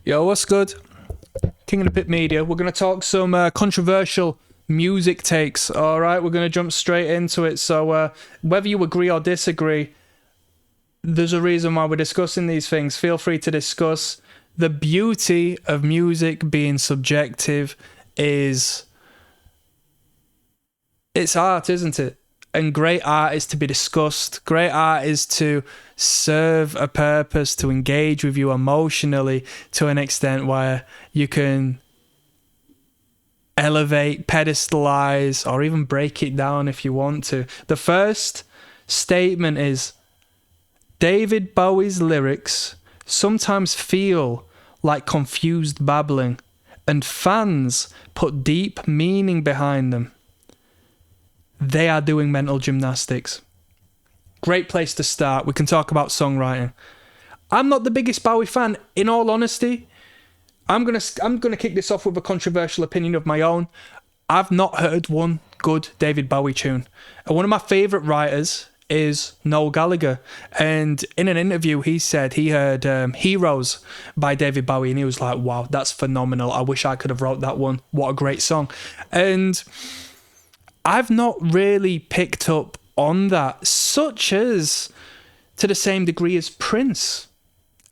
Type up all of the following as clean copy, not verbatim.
Yo, what's good? King of the Pit Media. We're going to talk some controversial music takes, all right? We're going to jump straight into it. So whether you agree or disagree, there's a reason why we're discussing these things. Feel free to discuss. The beauty of music being subjective is it's art, isn't it? And great art is to be discussed. Great art is to serve a purpose, to engage with you emotionally to an extent where you can elevate, pedestalize, or even break it down if you want to. The first statement is David Bowie's lyrics sometimes feel like confused babbling, and fans put deep meaning behind them. They are doing mental gymnastics. Great place to start. We can talk about songwriting. I'm not the biggest Bowie fan, in all honesty. I'm gonna kick this off with a controversial opinion of my own. I've not heard one good David Bowie tune. And one of my favourite writers is Noel Gallagher. And in an interview, he said he heard Heroes by David Bowie, and he was like, wow, that's phenomenal. I wish I could have wrote that one. What a great song. And I've not really picked up on that, such as to the same degree as Prince.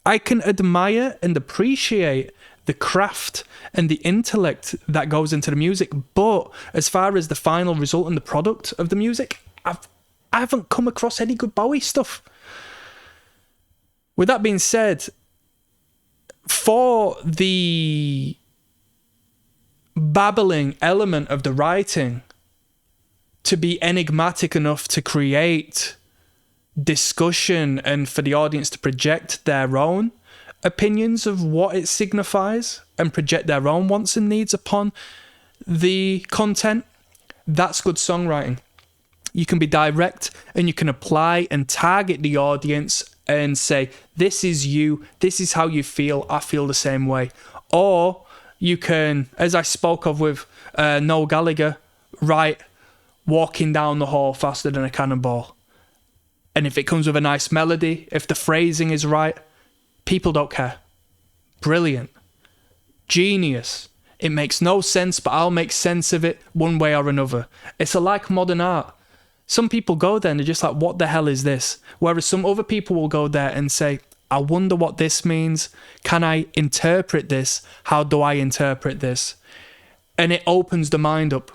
I can admire and appreciate the craft and the intellect that goes into the music, but as far as the final result and the product of the music, I haven't come across any good Bowie stuff. With that being said, for the babbling element of the writing to be enigmatic enough to create discussion and for the audience to project their own opinions of what it signifies and project their own wants and needs upon the content, that's good songwriting. You can be direct and you can apply and target the audience and say, this is you, this is how you feel, I feel the same way. Or you can, as I spoke of with Noel Gallagher, write walking down the hall faster than a cannonball. And if it comes with a nice melody, if the phrasing is right, people don't care. Brilliant. Genius. It makes no sense, but I'll make sense of it one way or another. It's like modern art. Some people go there and they're just like, what the hell is this? Whereas some other people will go there and say, I wonder what this means. Can I interpret this? How do I interpret this? And it opens the mind up.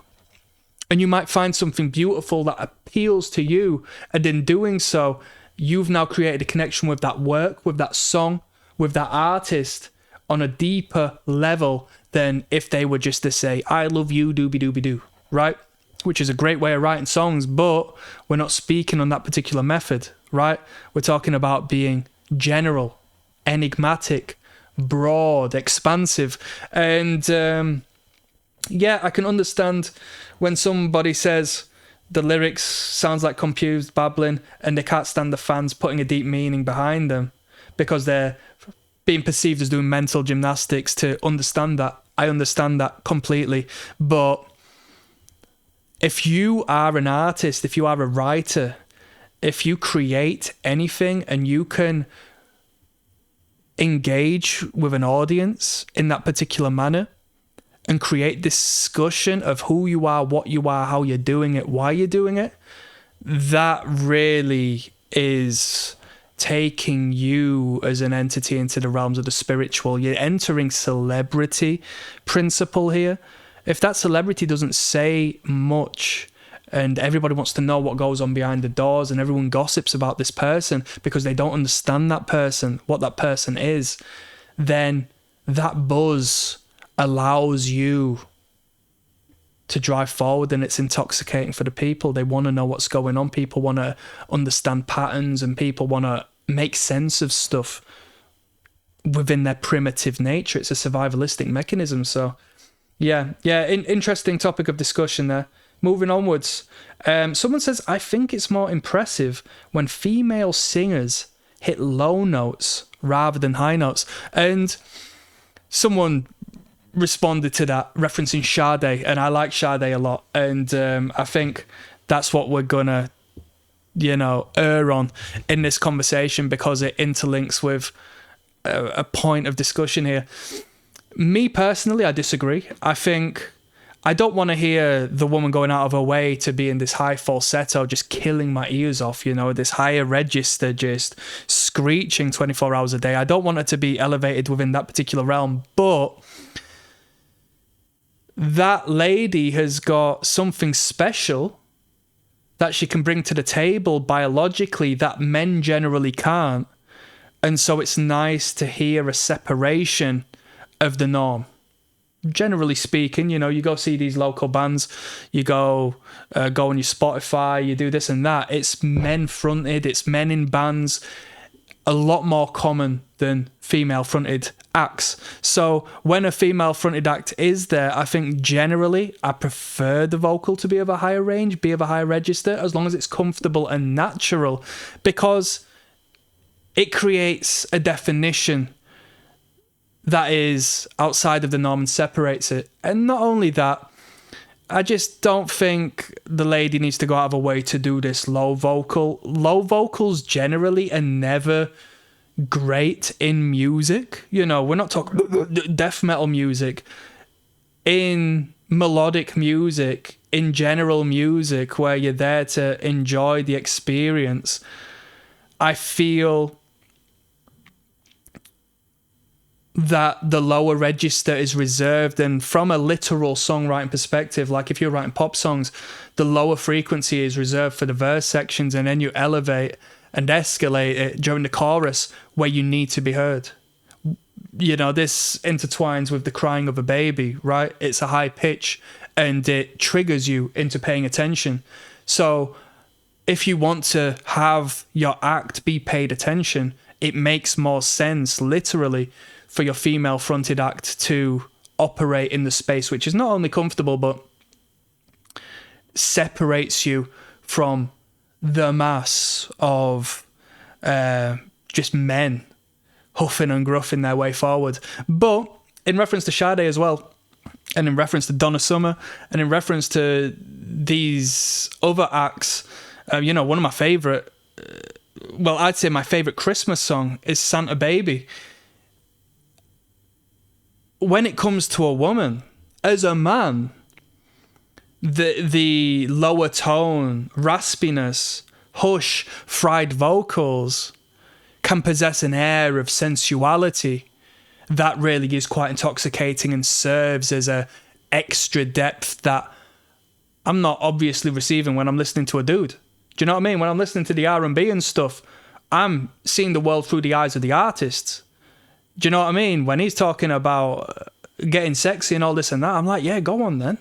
And you might find something beautiful that appeals to you. And in doing so, you've now created a connection with that work, with that song, with that artist on a deeper level than if they were just to say, I love you, doobie-doobie-doo, right? Which is a great way of writing songs, but we're not speaking on that particular method, right? We're talking about being general, enigmatic, broad, expansive. And yeah, I can understand when somebody says the lyrics sounds like confused babbling and they can't stand the fans putting a deep meaning behind them because they're being perceived as doing mental gymnastics to understand that. I understand that completely. But if you are an artist, if you are a writer, if you create anything and you can engage with an audience in that particular manner, and create discussion of who you are, what you are, how you're doing it, why you're doing it, that really is taking you as an entity into the realms of the spiritual. You're entering celebrity principle here. If that celebrity doesn't say much and everybody wants to know what goes on behind the doors and everyone gossips about this person because they don't understand that person, what that person is, then that buzz allows you to drive forward, and it's intoxicating for the people. They want to know what's going on. People want to understand patterns, and people want to make sense of stuff within their primitive nature. It's a survivalistic mechanism. So yeah, interesting topic of discussion there. Moving onwards, someone says, I think it's more impressive when female singers hit low notes rather than high notes. And someone responded to that referencing Sade, and I like Sade a lot, and I think that's what we're gonna err on in this conversation because it interlinks with a point of discussion here. Me personally, I disagree. I think I don't want to hear the woman going out of her way to be in this high falsetto, just killing my ears off, you know, this higher register, just screeching 24 hours a day. I don't want her to be elevated within that particular realm, but that lady has got something special that she can bring to the table biologically that men generally can't. And so it's nice to hear a separation of the norm. Generally speaking, you know, you go see these local bands, you go on your Spotify, you do this and that. It's men fronted, it's men in bands, a lot more common than female fronted acts. So when a female fronted act is there, I think generally I prefer the vocal to be of a higher range, be of a higher register, as long as it's comfortable and natural, because it creates a definition that is outside of the norm and separates it. And not only that, I just don't think the lady needs to go out of her way to do this low vocal. Low vocals generally are never great in music. You know, we're not talking death metal music. In melodic music, in general music, where you're there to enjoy the experience, I feel that the lower register is reserved. And from a literal songwriting perspective, like if you're writing pop songs, the lower frequency is reserved for the verse sections, and then you elevate and escalate it during the chorus where you need to be heard. You know, this intertwines with the crying of a baby, right? It's a high pitch and it triggers you into paying attention. So if you want to have your act be paid attention, it makes more sense literally for your female fronted act to operate in the space, which is not only comfortable, but separates you from the mass of just men huffing and gruffing their way forward. But in reference to Sade as well, and in reference to Donna Summer, and in reference to these other acts, you know, one of my favourite, well, I'd say my favourite Christmas song is Santa Baby. When it comes to a woman, as a man, the lower tone, raspiness, hush, fried vocals can possess an air of sensuality that really is quite intoxicating and serves as a extra depth that I'm not obviously receiving when I'm listening to a dude. Do you know what I mean? When I'm listening to the R&B and stuff, I'm seeing the world through the eyes of the artists. Do you know what I mean? When he's talking about getting sexy and all this and that, I'm like, yeah, go on then.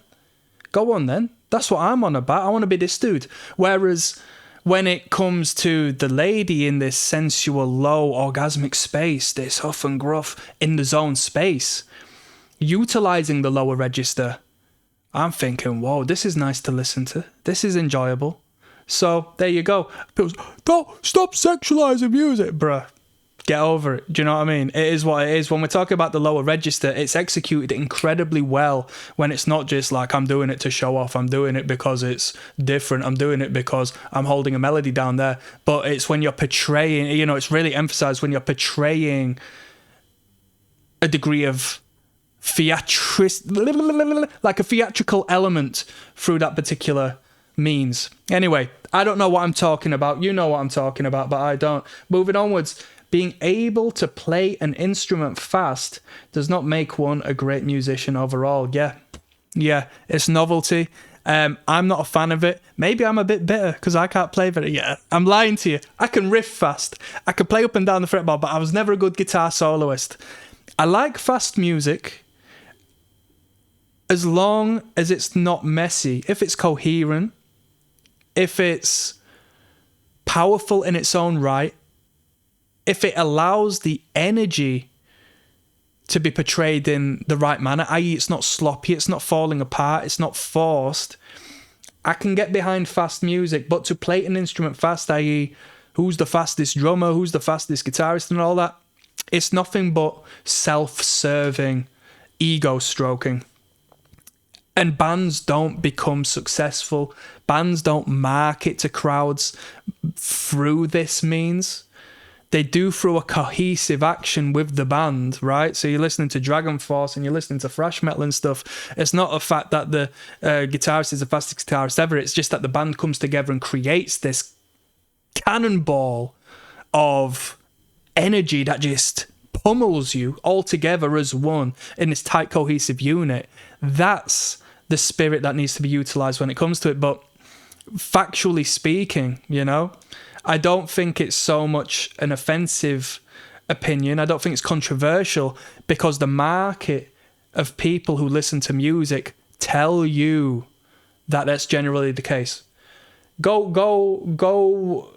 Go on then. That's what I'm on about. I want to be this dude. Whereas when it comes to the lady in this sensual, low, orgasmic space, this huff and gruff, in the zone space, utilizing the lower register, I'm thinking, whoa, this is nice to listen to. This is enjoyable. So there you go. People say, don't stop sexualizing music, bruh. Get over it. Do you know what I mean? It is what it is. When we're talking about the lower register, it's executed incredibly well when it's not just like, I'm doing it to show off. I'm doing it because it's different. I'm doing it because I'm holding a melody down there. But it's when you're portraying, you know, it's really emphasized when you're portraying a degree of like a theatrical element through that particular means. Anyway, I don't know what I'm talking about. You know what I'm talking about, but I don't. Moving onwards. Being able to play an instrument fast does not make one a great musician overall. Yeah, it's novelty. I'm not a fan of it. Maybe I'm a bit bitter because I can't play very yet. I'm lying to you. I can riff fast. I can play up and down the fretboard, but I was never a good guitar soloist. I like fast music as long as it's not messy. If it's coherent, if it's powerful in its own right, if it allows the energy to be portrayed in the right manner, i.e. it's not sloppy, it's not falling apart, it's not forced, I can get behind fast music. But to play an instrument fast, i.e. who's the fastest drummer, who's the fastest guitarist and all that, it's nothing but self-serving, ego stroking. And bands don't become successful, bands don't market to crowds through this means. they do through a cohesive action with the band, right? So you're listening to Dragon Force and you're listening to thrash metal and stuff. It's not a fact that the guitarist is the fastest guitarist ever. It's just that the band comes together and creates this cannonball of energy that just pummels you all together as one in this tight, cohesive unit. That's the spirit that needs to be utilized when it comes to it. But factually speaking, you know, I don't think it's so much an offensive opinion. I don't think it's controversial, because the market of people who listen to music tell you that that's generally the case. Go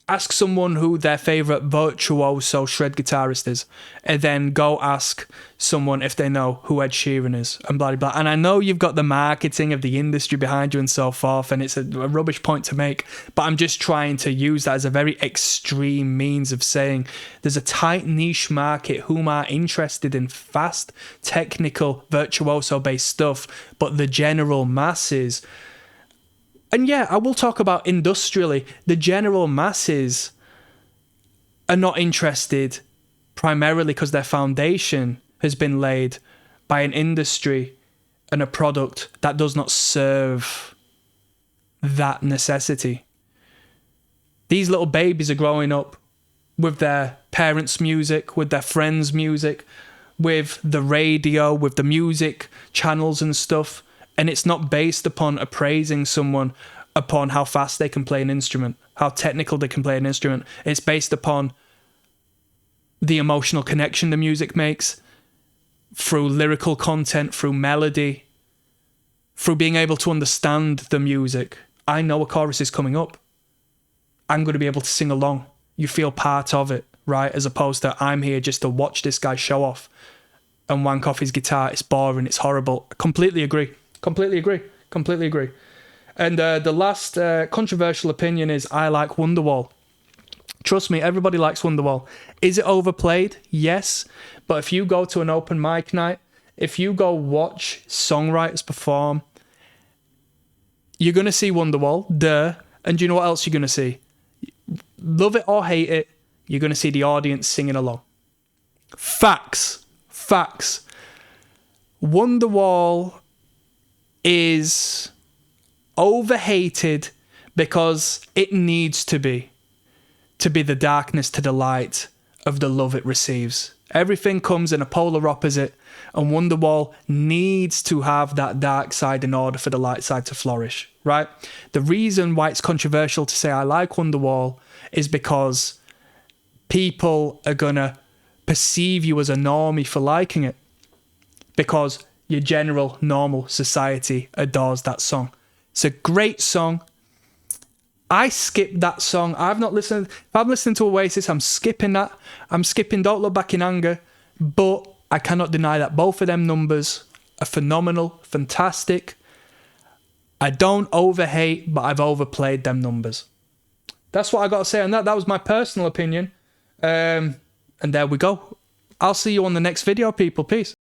ask someone who their favorite virtuoso shred guitarist is, and then go ask someone if they know who Ed Sheeran is, and blah, blah, blah. And I know you've got the marketing of the industry behind you and so forth, and it's a rubbish point to make, but I'm just trying to use that as a very extreme means of saying there's a tight niche market whom are interested in fast, technical, virtuoso-based stuff, but the general masses... And yeah, I will talk about industrially. The general masses are not interested primarily because their foundation has been laid by an industry and a product that does not serve that necessity. These little babies are growing up with their parents' music, with their friends' music, with the radio, with the music channels and stuff. And it's not based upon appraising someone upon how fast they can play an instrument, how technical they can play an instrument. It's based upon the emotional connection the music makes, through lyrical content, through melody, through being able to understand the music. I know a chorus is coming up. I'm going to be able to sing along. You feel part of it, right? As opposed to I'm here just to watch this guy show off and wank off his guitar. It's boring. It's horrible. I completely agree. Completely agree. And the last controversial opinion is I like Wonderwall. Trust me, everybody likes Wonderwall. Is it overplayed? Yes. But if you go to an open mic night, if you go watch songwriters perform, you're going to see Wonderwall, duh. And do you know what else you're going to see? Love it or hate it, you're going to see the audience singing along. Facts. Wonderwall is overhated because it needs to be the darkness to the light of the love it receives. Everything comes in a polar opposite, and Wonderwall needs to have that dark side in order for the light side to flourish, right? The reason why it's controversial to say I like Wonderwall is because people are gonna perceive you as a normie for liking it, because your general normal society adores that song. It's a great song. I skipped that song. I've not listened. If I'm listening to Oasis, I'm skipping that. I'm skipping Don't Look Back in Anger. But I cannot deny that both of them numbers are phenomenal, fantastic. I don't overhate, but I've overplayed them numbers. That's what I got to say on that. That was my personal opinion. And there we go. I'll see you on the next video, people. Peace.